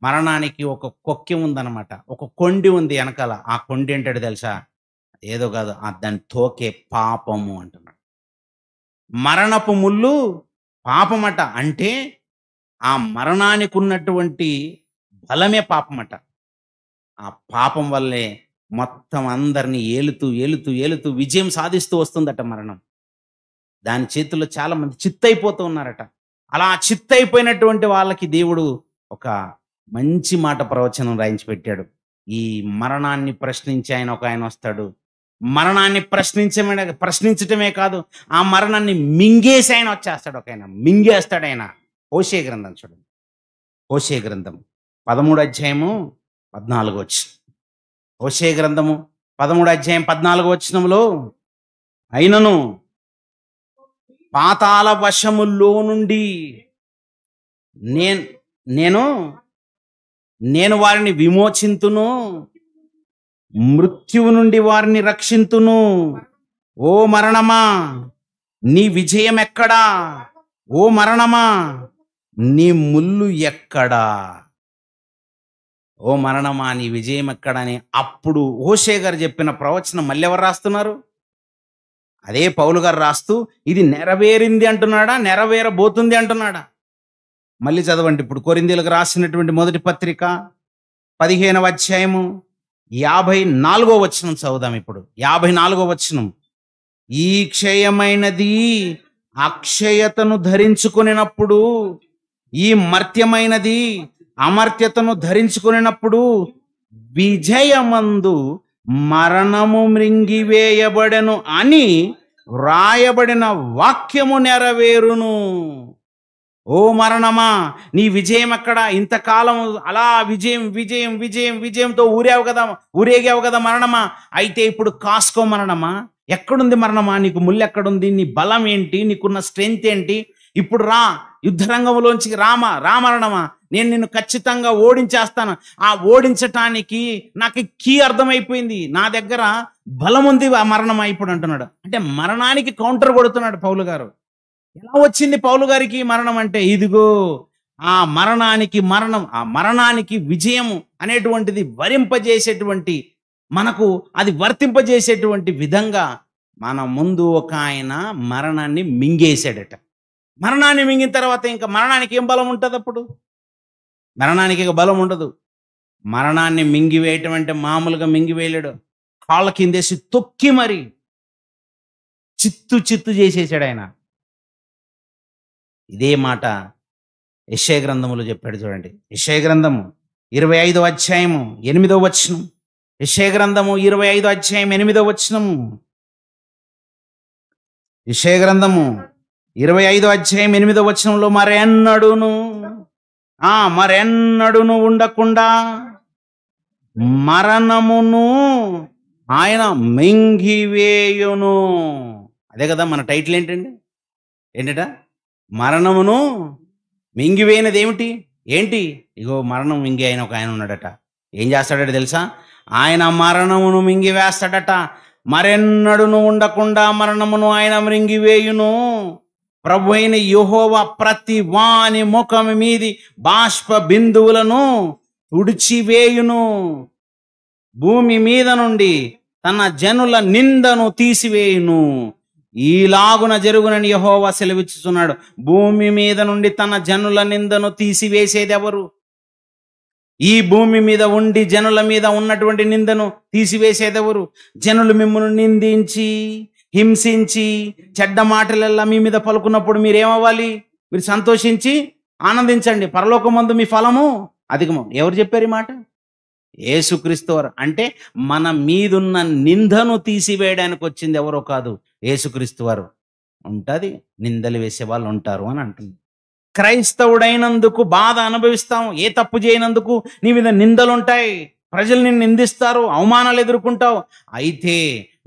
మరణానికి ఒక కొక్కె ఉందన్నమాట. ఒక కొండి ఉంది ఎనకాల. ఆ కొండి ఏంటో తెలుసా? ఏదో కాదు. దాని తోకే పాపము అంటున్నాడు. మరణపు ముల్లు పాపమట. అంటే ఆ మరణానికున్నటువంటి బలమే పాపమట. ఆ పాపం వల్లే మొత్తం అందరిని ఏలుతూ, ఏలుతూ, ఏలుతూ విజయం సాధిస్తూ వస్తుందట మరణం. దాని చేతుల్లో చాలా మంది చిత్తయిపోతూ ఉన్నారట. అలా చిత్తయిపోయినటువంటి వాళ్ళకి దేవుడు ఒక మంచి మాట ప్రవచనం రాయించి పెట్టాడు. ఈ మరణాన్ని ప్రశ్నించే ఆయన వస్తాడు. మరణాన్ని ప్రశ్నించటమే కాదు, ఆ మరణాన్ని మింగేసి ఆయన వచ్చేస్తాడు. మింగేస్తాడాయన. హోషేయ గ్రంథం చూడండి. హోషేయ గ్రంథం 13 అధ్యాయము 14 వచనం. హోషేయ గ్రంథము 13 అధ్యాయం 14 వచనంలో, అయినను పాతాళ వశములో నుండి నేను నేను వారిని విమోచింతును, మృత్యువు నుండి వారిని రక్షింతును. ఓ మరణమా నీ విజయం ఎక్కడా? ఓ మరణమా నీ ముల్లు ఎక్కడా? ఓ మరణమా నీ విజయం ఎక్కడని అప్పుడు హోషేయ గారు చెప్పిన ప్రవచనం మళ్ళీ ఎవరు రాస్తున్నారు? అదే పౌలు గారు రాస్తూ ఇది నెరవేరింది అంటున్నాడా, నెరవేరబోతుంది అంటున్నాడా? మళ్ళీ చదవండి. ఇప్పుడు కొరింథీయులకు రాసినటువంటి మొదటి పత్రిక 15వ అధ్యాయము 54వ వచనం చదువుదాం. ఇప్పుడు 54వ వచనం. ఈ క్షయమైనది అక్షయతను ధరించుకొనినప్పుడు, ఈ మర్త్యమైనది అమర్త్యతను ధరించుకొనినప్పుడు విజయమందు మరణము మృంగివేయబడెను అని వ్రాయబడిన వాక్యము నెరవేరును. ఓ మరణమా నీ విజయం ఎక్కడ? ఇంతకాలం అలా విజయంతో ఊరేగావు కదా మరణమా. అయితే ఇప్పుడు కాసుకో మరణమా. ఎక్కడుంది మరణమా? నీకు ముళ్ళు ఎక్కడుంది? నీ బలం ఏంటి? నీకున్న స్ట్రెంగ్త్ ఏంటి? ఇప్పుడు రా, యుద్ధరంగంలోంచి రా మరణమా. నేను నిన్ను ఖచ్చితంగా ఓడించేస్తాను. ఆ ఓడించటానికి నాకు కీ అర్థమైపోయింది. నా దగ్గర బలం ఉంది ఆ మరణమా ఇప్పుడు అంటున్నాడు. అంటే మరణానికి కౌంటర్ కొడుతున్నాడు పౌలు గారు. ఎలా వచ్చింది పౌలు గారికి మరణం అంటే? ఇదిగో ఆ మరణానికి విజయము అనేటువంటిది వరింపజేసేటువంటి, మనకు అది వర్తింపజేసేటువంటి విధంగా మన ముందు ఒక ఆయన మరణాన్ని మింగేశాడట. మరణాన్ని మింగిన తర్వాత ఇంకా మరణానికి ఏం బలం ఉంటుంది? అప్పుడు మరణానికి ఇక బలం ఉండదు. మరణాన్ని మింగివేయటం అంటే మామూలుగా మింగివేయలేడు. కాళ్ళ కిందేసి తొక్కి మరి చిత్తు చేసేసాడు ఆయన. ఇదే మాట యెషయా గ్రంథములో చెప్పాడు చూడండి. యెషయా గ్రంథము 25వ అధ్యాయము 8వ వచనం. యెషయా గ్రంథము 25వ అధ్యాయం 8వ వచనము. యెషయా గ్రంథము 25వ అధ్యాయం 8వ వచనంలో, మరెన్నడును ఉండకుండా మరణమును ఆయన మింగివేయును. అదే కదా మన టైటిల్. ఏంటట? మరణమును మింగివేయనది ఏంటి? ఇగో మరణం మింగి ఆయన ఒక ఆయన ఉన్నాడట. ఏం చేస్తాడట తెలుసా? ఆయన మరణమును మింగివేస్తాడట. మరెన్నడును ఉండకుండా మరణమును ఆయన మింగివేయును. ప్రభు అయిన యెహోవా ప్రతి వాని ముఖం మీది బాష్ప బిందువులను తుడిచివేయును. భూమి మీద నుండి తన జనుల నిందను తీసివేయును. ఈలాగున జరుగునని యెహోవా సెలవిచ్చుచున్నాడు. భూమి మీద నుండి తన జనుల నిందను తీసివేసేది ఎవరు? ఈ భూమి మీద ఉండి జనుల మీద ఉన్నటువంటి నిందను తీసివేసేది ఎవరు? జనులు మిమ్మల్ని నిందించి హింసించి చెడ్డ మాటలల్లా మీ మీద పలుకున్నప్పుడు మీరేమవ్వాలి? మీరు సంతోషించి ఆనందించండి, పరలోకమందు మీ ఫలము అధికము. ఎవరు చెప్పారు ఈ మాట? యేసుక్రీస్తు వారు. అంటే మన మీదున్న నిందను తీసివేయడానికి వచ్చింది ఎవరో కాదు, యేసుక్రీస్తు వారు. ఉంటుంది, నిందలు వేసే వాళ్ళు ఉంటారు అని అంటుంది. క్రైస్తవుడైనందుకు బాధ అనుభవిస్తాం. ఏ తప్పు చేయనందుకు నీ మీద నిందలుంటాయి, ప్రజలు నిన్ను నిందిస్తారు, అవమానాలు ఎదుర్కొంటావు. అయితే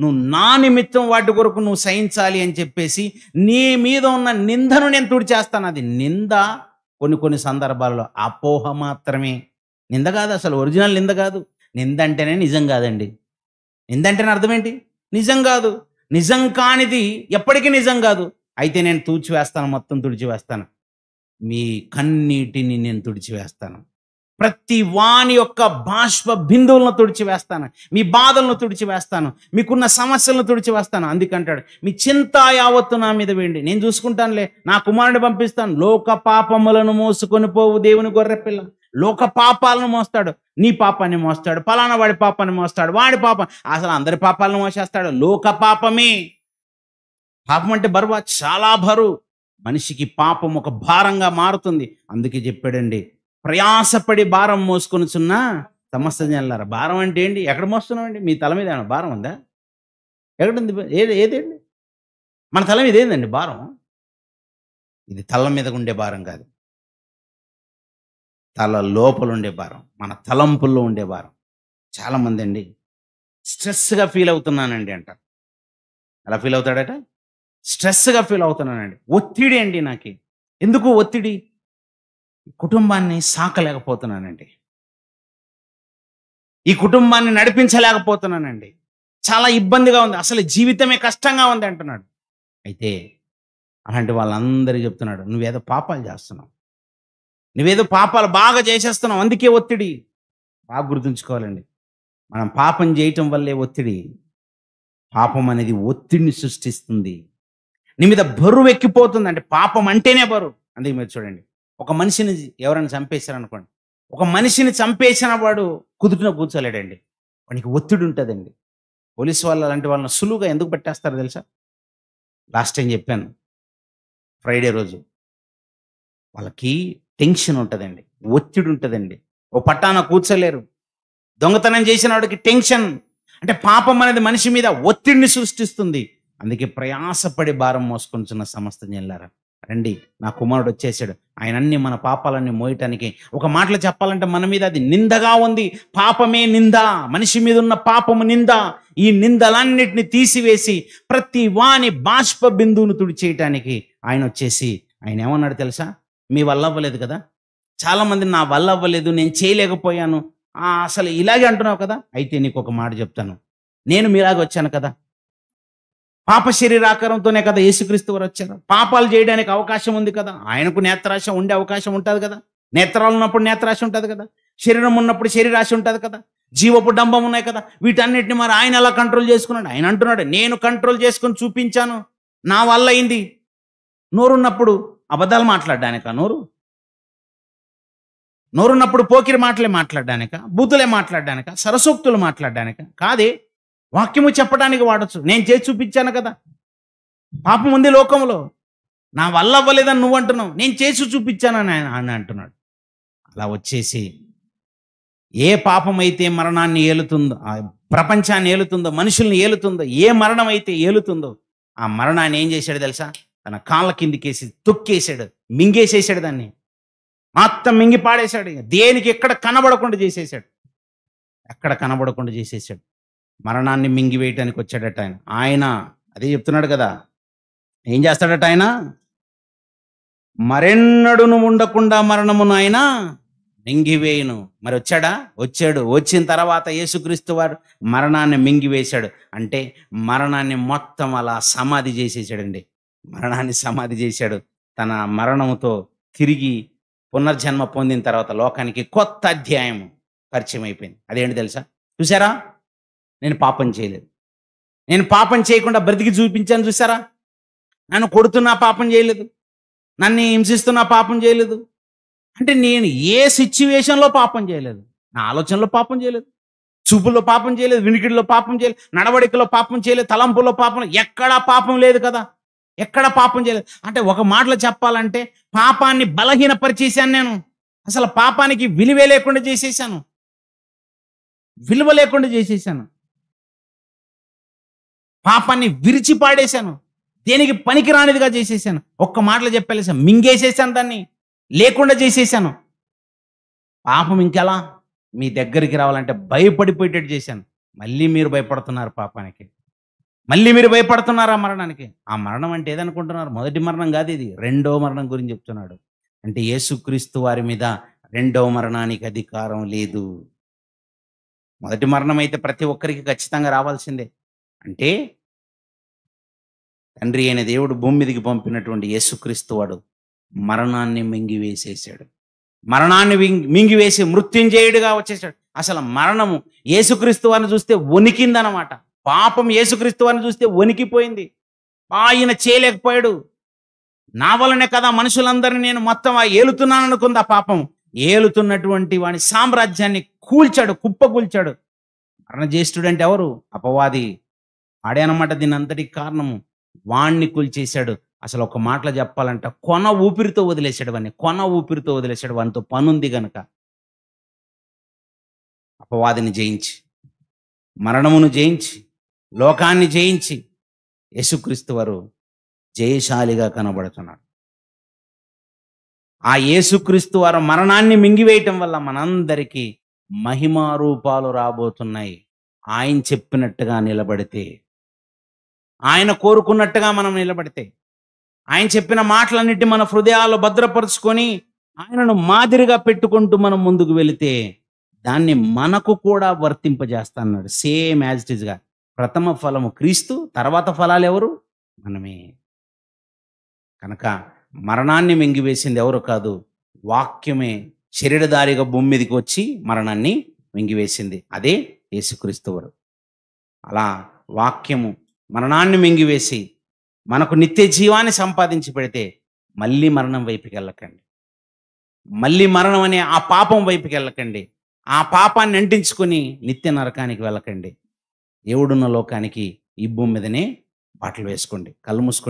నువ్వు నా నిమిత్తం వాటి కొరకు నువ్వు సహించాలి అని చెప్పేసి నీ మీద ఉన్న నిందను నేను తుడిచేస్తాను. అది నింద కొన్ని సందర్భాల్లో అపోహ మాత్రమే. నింద కాదు, అసలు ఒరిజినల్ నింద కాదు. నింద అంటేనే నిజం కాదండి. నింద అంటేనే అర్థం ఏంటి? నిజం కాదు. నిజం కానిది ఎప్పటికీ నిజం కాదు. అయితే నేను తూచివేస్తాను, మొత్తం తుడిచివేస్తాను. మీ కన్నీటిని నేను తుడిచివేస్తాను. ప్రతి వాని యొక్క బాష్ప బిందువులను తుడిచివేస్తాను, మీ బాధలను తుడిచివేస్తాను, మీకున్న సమస్యలను తుడిచివేస్తాను. అందుకంటాడు, మీ చింత యావత్తు నా మీద వేయండి, నేను చూసుకుంటానులే, నా కుమారుని పంపిస్తాను. లోక పాపములను మోసుకొని పోవు దేవుని గొర్రెపిల్ల. లోక పాపాలను మోస్తాడు, నీ పాపాన్ని మోస్తాడు, పలానా వాడి పాపాన్ని మోస్తాడు, వాడి పాపం, అసలు అందరి పాపాలను మోసేస్తాడు. లోక పాపమే. పాపం అంటే బరువా? చాలా బరువు. మనిషికి పాపం ఒక భారంగా మారుతుంది. అందుకే చెప్పాడండి, ప్రయాసపడి భారం మోసుకొనిచున్న సమస్త జనులారా. భారం అంటే ఏంటి? ఎక్కడ మోస్తున్నామండి? మీ తల మీద ఏమైనా భారం ఉందా? ఎక్కడుంది? ఏదేండి మన తల మీద? ఏందండి భారం? ఇది తల మీద ఉండే భారం కాదు, తల లోపల ఉండే భారం, మన తలంపుల్లో ఉండే భారం. చాలామంది అండి స్ట్రెస్గా ఫీల్ అవుతున్నానండి అంటారు. ఎలా ఫీల్ అవుతాడట? స్ట్రెస్గా ఫీల్ అవుతున్నానండి, ఒత్తిడి అండి నాకు. ఎందుకు ఒత్తిడి? కుటుంబాన్ని సాకలేకపోతున్నానండి, ఈ కుటుంబాన్ని నడిపించలేకపోతున్నానండి, చాలా ఇబ్బందిగా ఉంది, అసలు జీవితమే కష్టంగా ఉంది అంటున్నాడు. అయితే అలాంటి వాళ్ళందరికీ చెప్తున్నాడు, నువ్వేదో పాపాలు చేస్తున్నావు, నువ్వేదో పాపాలు బాగా చేసేస్తున్నావు, అందుకే ఒత్తిడి. బాగా గుర్తుంచుకోవాలండి, మనం పాపం చేయటం వల్లే ఒత్తిడి. పాపం అనేది ఒత్తిడిని సృష్టిస్తుంది, నీ మీద బరువు ఎక్కిపోతుంది. అంటే పాపం అంటేనే బరువు. అందుకే మీరు చూడండి, ఒక మనిషిని ఎవరైనా చంపేశారనుకోండి, ఒక మనిషిని చంపేసిన వాడు కుదుటిన కూర్చోలేడండి, వానికి ఒత్తిడి ఉంటుందండి. పోలీసు వాళ్ళు అలాంటి వాళ్ళని సులువుగా ఎందుకు పెట్టేస్తారో తెలుసా? లాస్ట్ టైం చెప్పాను, ఫ్రైడే రోజు వాళ్ళకి టెన్షన్ ఉంటుందండి, ఒత్తిడి ఉంటుందండి, ఓ పట్టాన కూర్చోలేరు. దొంగతనం చేసిన వాడికి టెన్షన్. అంటే పాపం అనేది మనిషి మీద ఒత్తిడిని సృష్టిస్తుంది. అందుకే ప్రయాసపడి భారం మోసుకొనిచున్న సమస్త జనులారా రండి, నా కుమారుడు వచ్చేసాడు, ఆయన అన్ని మన పాపాలన్నీ మోయటానికి. ఒక మాటలో చెప్పాలంటే మన మీద అది నిందగా ఉంది. పాపమే నింద, మనిషి మీద ఉన్న పాపము నింద. ఈ నిందలన్నిటిని తీసివేసి ప్రతి వాని బాష్ప బిందువును తుడిచేయటానికి ఆయన వచ్చేసి ఆయన ఏమన్నాడు తెలుసా? మీ వల్ల అవ్వలేదు కదా, చాలామంది నా వల్ల అవ్వలేదు, నేను చేయలేకపోయాను, అసలు ఇలాగే అంటున్నావు కదా, అయితే నీకు ఒక మాట చెప్తాను, నేను మీలాగా వచ్చాను కదా. పాప శరీరాకారంతోనే కదా యేసుక్రీస్తు వారు వచ్చారు. పాపాలు చేయడానికి అవకాశం ఉంది కదా, ఆయనకు నేత్రాశ ఉండే అవకాశం ఉంటుంది కదా, నేత్రాలు ఉన్నప్పుడు నేత్రాశ ఉంటుంది కదా, శరీరం ఉన్నప్పుడు శరీరాశ ఉంటుంది కదా, జీవపు డంబం ఉన్నాయి కదా. వీటన్నిటిని మరి ఆయన ఎలా కంట్రోల్ చేసుకున్నాడు? ఆయన అంటున్నాడు, నేను కంట్రోల్ చేసుకొని చూపించాను, నా వల్ల అయింది. నోరున్నప్పుడు అబద్ధాలు మాట్లాడడానిక? నోరున్నప్పుడు పోకిరి మాటలే మాట్లాడడానిక? బూతులే మాట్లాడడానిక? సరసోక్తులు మాట్లాడడానిక? కాదే, వాక్యము చెప్పడానికి వాడచ్చు. నేను చేసి చూపించాను కదా. పాపం ఉంది లోకంలో, నా వల్ల అవ్వలేదని నువ్వు అంటున్నావు, నేను చేసి చూపించానని ఆయన అంటున్నాడు. అలా వచ్చేసి ఏ పాపం అయితే మరణాన్ని ఏలుతుందో, ప్రపంచాన్ని ఏలుతుందో, మనుషుల్ని ఏలుతుందో, ఏ మరణం అయితే ఏలుతుందో, ఆ మరణాన్ని ఏం చేశాడు తెలుసా? తన కాళ్ళ కిందికేసి తొక్కేశాడు, మింగేసేసాడు, దాన్ని మొత్తం మింగి పాడేశాడు. దేనికి ఎక్కడ కనబడకుండా చేసేసాడు, ఎక్కడ కనబడకుండా చేసేసాడు. మరణాన్ని మింగివేయటానికి వచ్చాడట ఆయన. అదే చెప్తున్నాడు కదా, ఏం చేస్తాడట ఆయన? మరెన్నడును ఉండకుండా మరణమును ఆయన మింగివేయును. మరి వచ్చాడా? వచ్చాడు. వచ్చిన తర్వాత యేసుక్రీస్తు వారు మరణాన్ని మింగివేశాడు. అంటే మరణాన్ని మొత్తం అలా సమాధి చేసేసాడండి. మరణాన్ని సమాధి చేశాడు. తన మరణముతో తిరిగి పునర్జన్మ పొందిన తర్వాత లోకానికి కొత్త అధ్యాయం పరిచయం అయిపోయింది. అదేంటి తెలుసా? చూసారా, నేను పాపం చేయలేదు, నేను పాపం చేయకుండా బ్రతికి చూపించాను. చూసారా, నన్ను కొడుతున్నా పాపం చేయలేదు, నన్ను హింసిస్తున్నా పాపం చేయలేదు. అంటే నేను ఏ సిచ్యువేషన్లో పాపం చేయలేదు, నా ఆలోచనలో పాపం చేయలేదు, చూపుల్లో పాపం చేయలేదు, వినికిడిలో పాపం చేయలేదు, నడవడికలో పాపం చేయలేదు, తలంపుల్లో పాపం, ఎక్కడా పాపం లేదు కదా, ఎక్కడ పాపం చేయలేదు. అంటే ఒక మాటలో చెప్పాలంటే పాపాన్ని బలహీనపరిచేశాను నేను. అసలు పాపానికి విలువ లేకుండా చేసేసాను, విలువ లేకుండా చేసేసాను. పాపాన్ని విరిచి పాడేశాను, దేనికి పనికిరానిదిగా చేసేసాను. ఒక్క మాటలో చెప్పలేసాను, మింగేసేసాను, దాన్ని లేకుండా చేసేసాను. పాపం ఇంకెలా మీ దగ్గరికి రావాలంటే భయపడిపోయేటట్టు చేశాను. మళ్ళీ మీరు భయపడుతున్నారు పాపానికి, మళ్ళీ మీరు భయపడుతున్నారు ఆ మరణానికి. ఆ మరణం అంటే ఏదనుకుంటున్నారు? మొదటి మరణం కాదు ఇది, రెండో మరణం గురించి చెప్తున్నాడు. అంటే యేసుక్రీస్తు వారి మీద రెండో మరణానికి అధికారం లేదు. మొదటి మరణం అయితే ప్రతి ఒక్కరికి ఖచ్చితంగా రావాల్సిందే. అంటే తండ్రి అయిన దేవుడు భూమి మీదకి పంపినటువంటి యేసుక్రీస్తు వాడు మరణాన్ని మింగివేసేసాడు. మరణాన్ని మింగివేసి మృత్యుంజయుడిగా వచ్చేసాడు. అసలు మరణము యేసుక్రీస్తు వారిని చూస్తే వణికిందనమాట. పాపం యేసుక్రీస్తు వారిని చూస్తే వణికిపోయింది. ఆయన చేయలేకపోయాడు. నా వలనే కదా మనుషులందరినీ నేను మొత్తం ఏలుతున్నాను అనుకుంది ఆ పాపం. ఏలుతున్నటువంటి వాని సామ్రాజ్యాన్ని కూల్చాడు, కుప్పకూల్చాడు. మరణజ్యేష్ఠుడు అంటే ఎవరు? అపవాది. ఆడే అనమాట దీని అంతటికి కారణము. వాణ్ణి కూల్చేశాడు. అసలు ఒక మాటలో చెప్పాలంట, కొన ఊపిరితో వదిలేశాడు వాడిని. కొన ఊపిరితో వదిలేశాడు. వానితో పనుంది గనక. అపవాదిని జయించి, మరణమును జయించి, లోకాన్ని జయించి యేసుక్రీస్తు వారు జయశాలిగా కనబడుతున్నాడు. ఆ యేసుక్రీస్తు వారు మరణాన్ని మింగివేయటం వల్ల మనందరికీ మహిమా రూపాలు రాబోతున్నాయి. ఆయన చెప్పినట్టుగా నిలబడితే, ఆయన కోరుకున్నట్టుగా మనం నిలబడితే, ఆయన చెప్పిన మాటలన్నిటి మన హృదయాల్లో భద్రపరుచుకొని ఆయనను మాదిరిగా పెట్టుకుంటూ మనం ముందుకు వెళితే దాన్ని మనకు కూడా వర్తింపజేస్తాన్నాడు. సేమ్ యాజ్ ఇట్ ఈస్గా. ప్రథమ ఫలము క్రీస్తు, తర్వాత ఫలాలు ఎవరు? మనమే. కనుక మరణాన్ని మింగివేసింది ఎవరు కాదు, వాక్యమే శరీరధారిగా భూమి మీదకి వచ్చి మరణాన్ని మింగివేసింది. అదే యేసుక్రీస్తు వారు. అలా వాక్యము మరణాన్ని మింగివేసి మనకు నిత్య జీవాన్ని సంపాదించి పెడితే మళ్ళీ మరణం వైపుకి వెళ్ళకండి. మళ్ళీ మరణం అనే ఆ పాపం వైపుకి వెళ్ళకండి. ఆ పాపాన్ని అంటించుకొని నిత్య నరకానికి వెళ్ళకండి. దేవుడున్న లోకానికి ఈ భూమి మీదనే బాటలు వేసుకోండి. కళ్ళు మూసుకోండి.